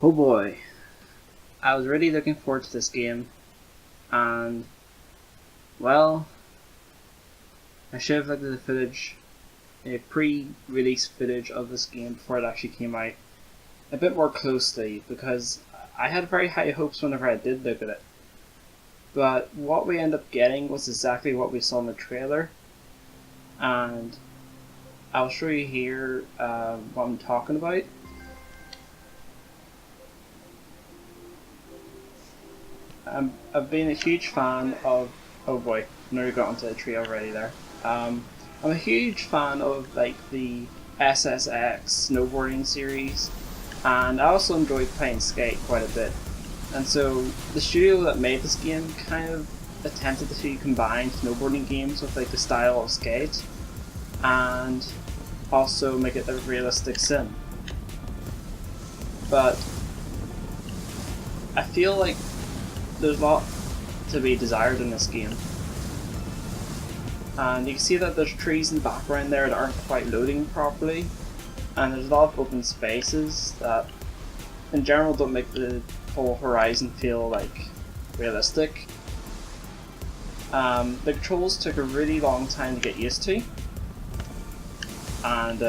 Oh boy, I was really looking forward to this game, and well, I should have looked at the footage, a pre-release footage of this game before it actually came out, a bit more closely, because I had very high hopes whenever I did look at it. But what we end up getting was exactly what we saw in the trailer, and I'll show you here what I'm talking about. I've been a huge fan of. Oh boy, I nearly got onto the tree already there. I'm a huge fan of like the SSX snowboarding series, and I also enjoyed playing skate quite a bit. And so the studio that made this game kind of attempted to combine snowboarding games with like the style of skate, and also make it a realistic sim. But I feel like there's a lot to be desired in this game. And you can see that there's trees in the background there that aren't quite loading properly, and there's a lot of open spaces that in general don't make the whole horizon feel like realistic. The controls took a really long time to get used to, and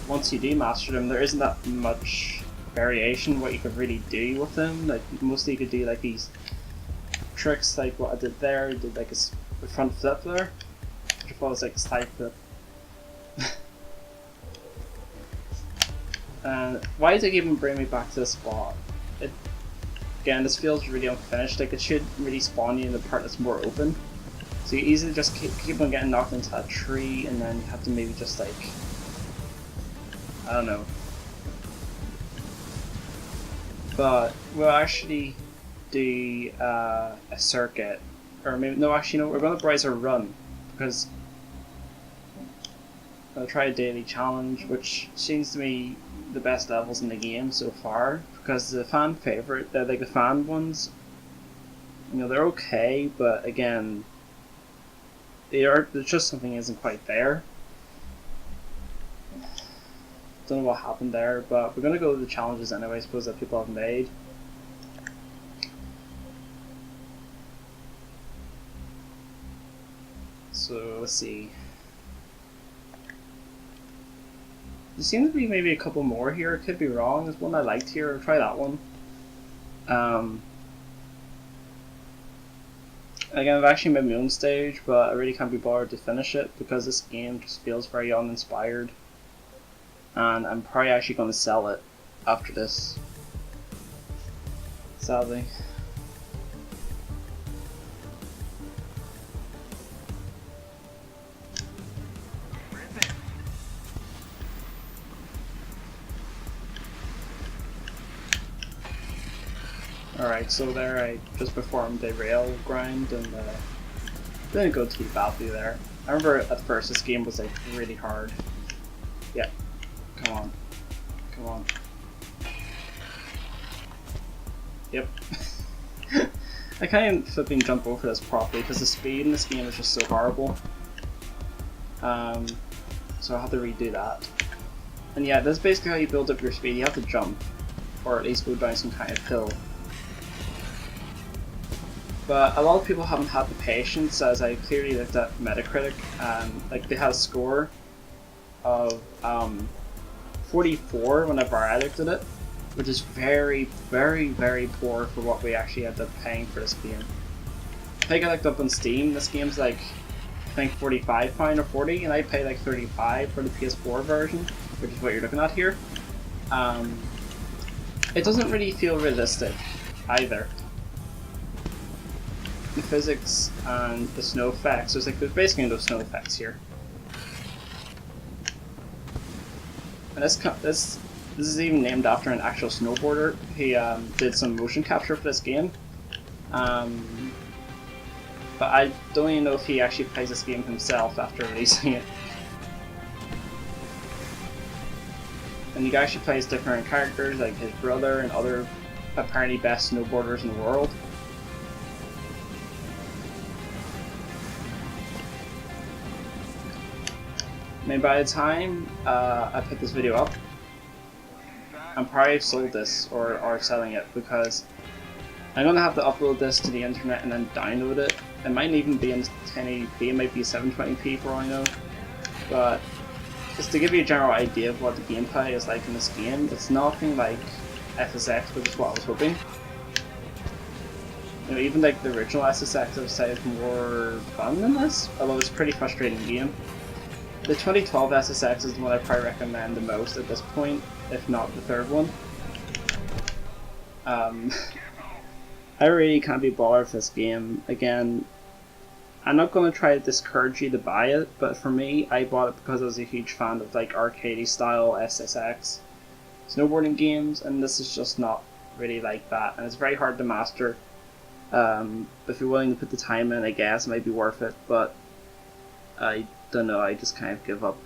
once you do master them, there isn't that much variation what you could really do with them. Like mostly you could do like these tricks like what I did there. I did like a front flip there, which I thought was like a side flip. And why did it even bring me back to this spot? Again, this feels really unfinished. Like it should really spawn you in the part that's more open. So you easily just keep on getting knocked into a tree, and then you have to maybe just like, I don't know. But we'll actually do a circuit, or maybe no. Actually, no. We're gonna prize a run because I'll try a daily challenge, which seems to me the best levels in the game so far. Because the fan favorite, like the fan ones, you know, they're okay, but again, there's just something isn't quite there. Don't know what happened there, but we're gonna go to the challenges anyway. I suppose that people have made. So let's see. There seems to be maybe a couple more here. I could be wrong. There's one I liked here. I'll try that one. Again, I've actually made my own stage, but I really can't be bothered to finish it because this game just feels very uninspired. And I'm probably actually going to sell it after this, sadly. Alright, so there I just performed a rail grind and didn't go too badly there. I remember at first this game was like really hard. Yeah, come on. Come on. Yep. I can't even flipping jump over this properly because the speed in this game is just so horrible. So I'll have to redo that. And yeah, that's basically how you build up your speed. You have to jump, or at least go down some kind of hill. But a lot of people haven't had the patience, as I clearly looked at Metacritic, and like they had a score of 44 whenever I looked at it, which is very, very, very poor for what we actually ended up paying for this game. I think I looked up on Steam, this game's like, I think £45 or 40, and I paid like 35 for the PS4 version, which is what you're looking at here. It doesn't really feel realistic either. The physics and the snow effects, there's basically no snow effects here. And this is even named after an actual snowboarder. He did some motion capture for this game. But I don't even know if he actually plays this game himself after releasing it. And he actually plays different characters like his brother and other apparently best snowboarders in the world. I mean, by the time I put this video up, I'm probably sold this or are selling it, because I'm gonna have to upload this to the internet and then download it. It might even be in 1080p, it might be 720p for all I know. But just to give you a general idea of what the gameplay is like in this game, it's nothing like SSX, which is what I was hoping. You know, even like the original SSX, I've said, more fun than this, although it's a pretty frustrating game. The 2012 SSX is the one I probably recommend the most at this point, if not the third one. I really can't be bothered with this game. Again, I'm not going to try to discourage you to buy it, but for me, I bought it because I was a huge fan of like arcadey style SSX snowboarding games, and this is just not really like that, and it's very hard to master. If you're willing to put the time in, I guess it might be worth it, but I don't know, I just kind of give up.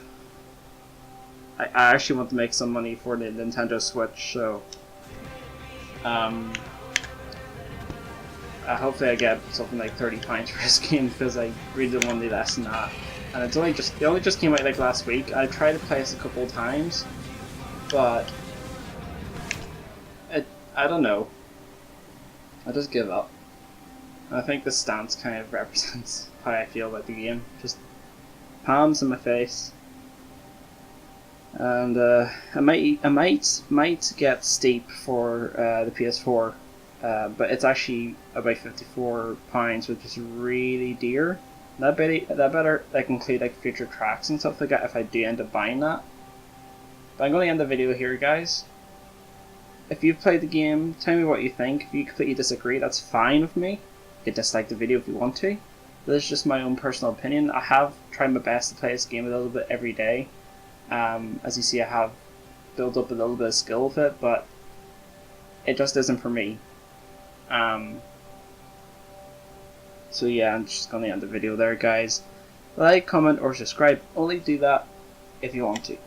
I actually want to make some money for the Nintendo Switch, so hopefully I get something like £30 for this game, because I really don't want to do less than that. And it only just came out like last week. I tried to play this a couple of times, but I don't know. I just give up. And I think this stance kind of represents how I feel about the game. Just palms in my face. And I might get Steep for the PS4, but it's actually about £54, which is really dear. That better like include like future tracks and stuff like that if I do end up buying that. But I'm going to end the video here, guys. If you've played the game, tell me what you think. If you completely disagree, that's fine with me. You can dislike the video if you want to. This is just my own personal opinion. I have tried my best to play this game a little bit every day. As you see, I have built up a little bit of skill with it, but it just isn't for me. So yeah, I'm just going to end the video there, guys. Like, comment, or subscribe. Only do that if you want to.